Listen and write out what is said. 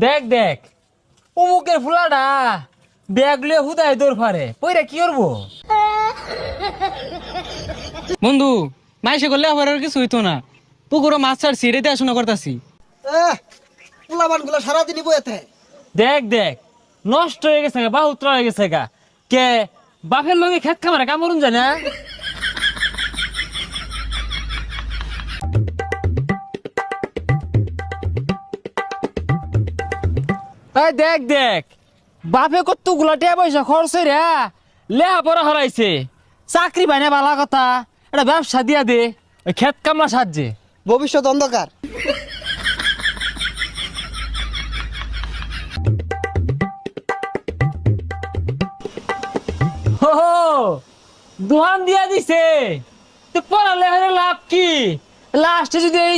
দেখ দেখ অমুকের ফুলাটা ব্যাগ লিয়ে হুদায় দৌড় পারে পইরা কি করবো? বন্ধু মাইসে করলে আবার আর কিছু হইতো না। পুকুরও মাছ ছাড়ছি, রেতে আসনা করতাছি। পোলাবান গুলো সারাদিনই বইতে। দেখ দেখ নষ্ট হয়ে গেছে গা, বাহুত্র হয়ে গেছে গা। কে বাপের লগে খেত খামারে কামড়ুন যায় না? এই দেখ দেখ বাপে কত গুলাটিয়া পয়সা খরচ রে লেহা পড়া হরাইছে, চাকরি পাই না বালা কথা, এটা ব্যবসা দিয়া দে ওই খেত কামলা সাহায্যে। ভবিষ্যৎ অন্ধকার। হো দোহান দিয়া দিছে, তো পড়ালে লাভ কি? লাস্টে যদি এই